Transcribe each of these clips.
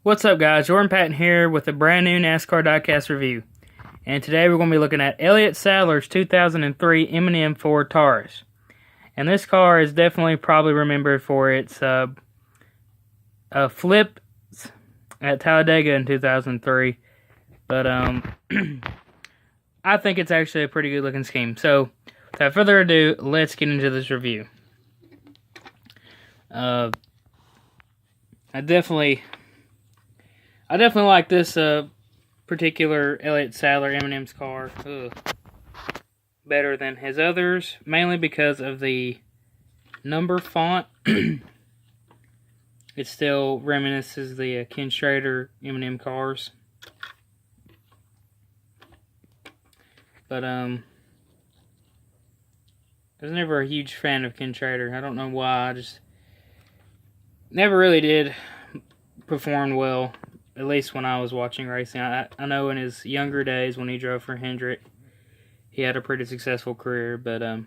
What's up, guys? Jordan Patton here with a brand new NASCAR diecast review. And today we're going to be looking at Elliot Sadler's 2003 M&M Ford Taurus. And this car is definitely probably remembered for its flip at Talladega in 2003. But I think it's actually a pretty good looking scheme. So without further ado, let's get into this review. I definitely like this particular Elliot Sadler M&M's car better than his others, mainly because of the number font. It still reminisces the Ken Schrader M&M cars. But I was never a huge fan of Ken Schrader. I don't know why. I just never really did perform well, at least when I was watching racing. I know in his younger days when he drove for Hendrick, he had a pretty successful career, but I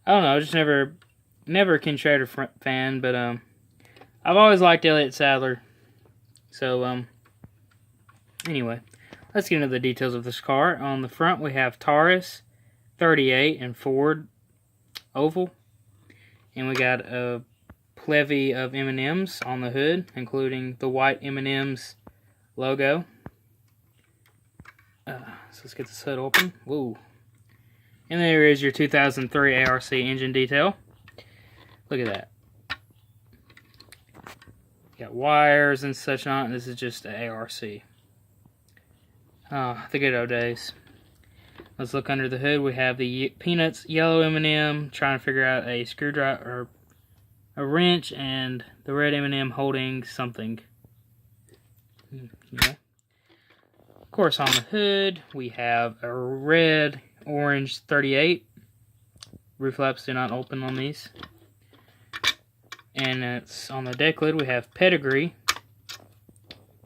don't know, just never a Ken Schrader fan, but I've always liked Elliot Sadler. So anyway, let's get into the details of this car. On the front we have Taurus 38 and Ford oval, and we got a levy of M&M's on the hood, including the white M&M's logo. So let's get this hood open. Whoa. And there is your 2003 ARC engine detail. Look at that. Got wires and such on it. This is just the ARC. Oh, the good old days. Let's look under the hood. We have the Peanuts yellow M&M, trying to figure out a screwdriver or a wrench, and the red M&M holding something. Yeah. Of course, on the hood, we have a red, orange 38. Roof flaps do not open on these. And it's on the deck lid, we have pedigree.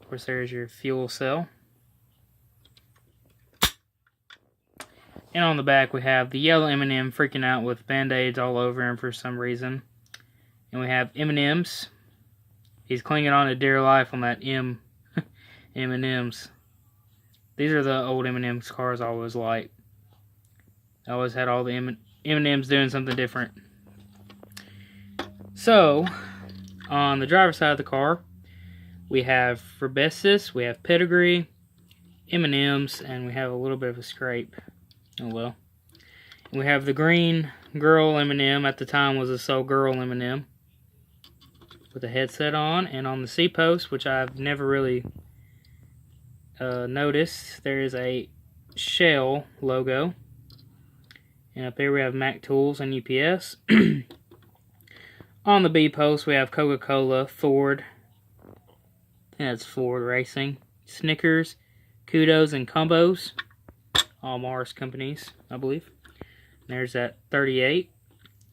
Of course, there's your fuel cell. And on the back, we have the yellow M&M freaking out with band-aids all over him for some reason. And we have M&M's. He's clinging on to dear life on that M&M's. These are the old M&M's cars I always liked. I always had all the M&M's doing something different. So, on the driver's side of the car, we have Verbestis, we have pedigree, M&M's, and we have a little bit of a scrape. Oh well. And we have the green girl M&M. At the time was a So Girl M&M. With a headset on, and on the C-post, which I've never really noticed, there is a Shell logo, and up there we have Mac Tools and UPS. On the B-post we have Coca-Cola, Ford, I think that's Ford Racing, Snickers, Kudos, and Combos, all Mars companies, I believe. And there's that 38,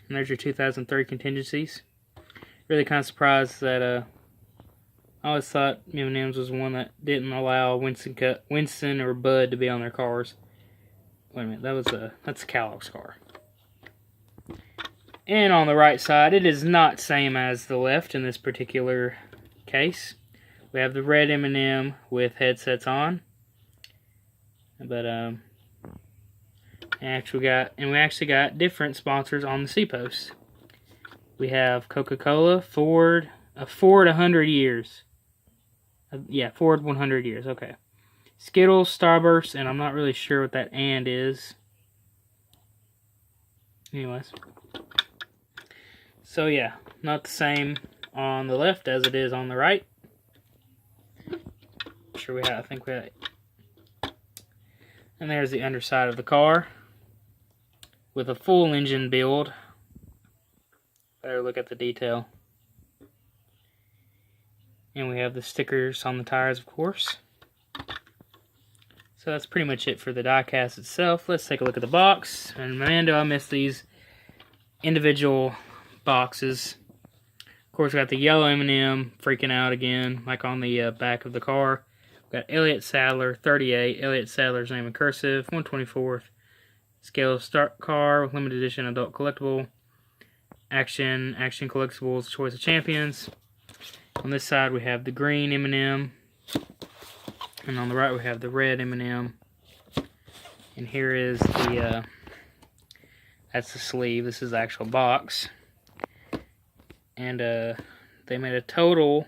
and there's your 2003 contingencies. Really kind of surprised that I always thought M&M's was one that didn't allow Winston or Bud to be on their cars. Wait a minute, that's Kellogg's car. And on the right side, it is not same as the left in this particular case. We have the red M&M with headsets on, but we actually got different sponsors on the C-post. We have Coca-Cola, Ford, Ford 100 years. Yeah, Ford 100 years, okay. Skittles, Starburst, and I'm not really sure what that and is. Anyways. So yeah, not the same on the left as it is on the right. Sure we have, I think we have. And there's the underside of the car with a full engine build. Better look at the detail. And we have the stickers on the tires, of course. So that's pretty much it for the diecast itself. Let's take a look at the box. And man, do I miss these individual boxes. Of course, we got the yellow M&M freaking out again, like on the back of the car. We've got Elliot Sadler, 38. Elliot Sadler's name in cursive, 1/24th. Scale start car with limited edition adult collectible. Action Collectibles Choice of Champions. On this side we have the green M&M, and on the right we have the red M&M. And here is the that's the sleeve. This is the actual box. And they made a total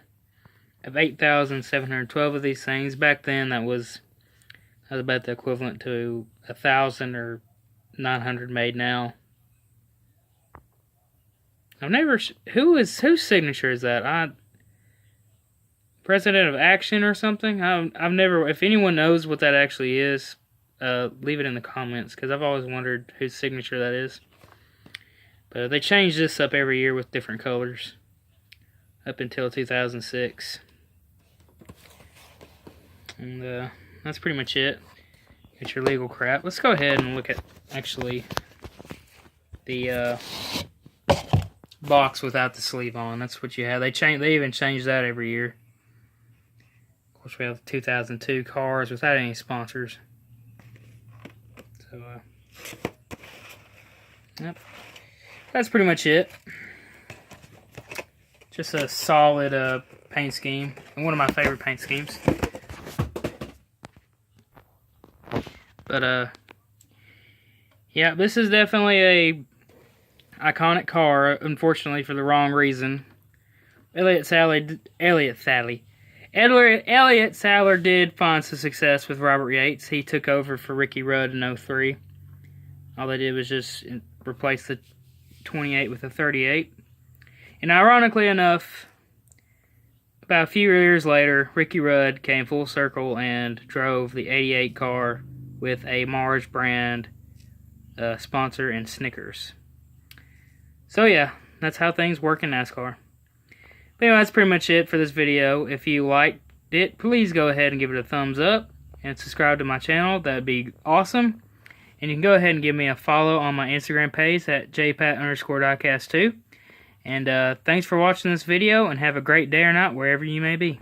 of 8,712 of these things. Back then that was about the equivalent to 1,000 or 900 made now. I've never... whose signature is that? President of Action or something? I've never... If anyone knows what that actually is, leave it in the comments, because I've always wondered whose signature that is. But they change this up every year with different colors, up until 2006. And that's pretty much it. Get your legal crap. Let's go ahead and look at actually the box without the sleeve on. That's what you have. They even change that every year. Of course, we have 2002 cars without any sponsors. So, yep. That's pretty much it. Just a solid paint scheme, and one of my favorite paint schemes. But yeah, this is definitely a iconic car. Unfortunately, for the wrong reason. Elliot Sadler did find some success with Robert Yates. He took over for Ricky Rudd in 03. All they did was just replace the 28 with a 38. And ironically enough, about a few years later, Ricky Rudd came full circle and drove the 88 car with a Mars brand sponsor and Snickers. So yeah, that's how things work in NASCAR. But anyway, that's pretty much it for this video. If you liked it, please go ahead and give it a thumbs up and subscribe to my channel. That would be awesome. And you can go ahead and give me a follow on my Instagram page at jpat_diecast2. And thanks for watching this video, and have a great day or night wherever you may be.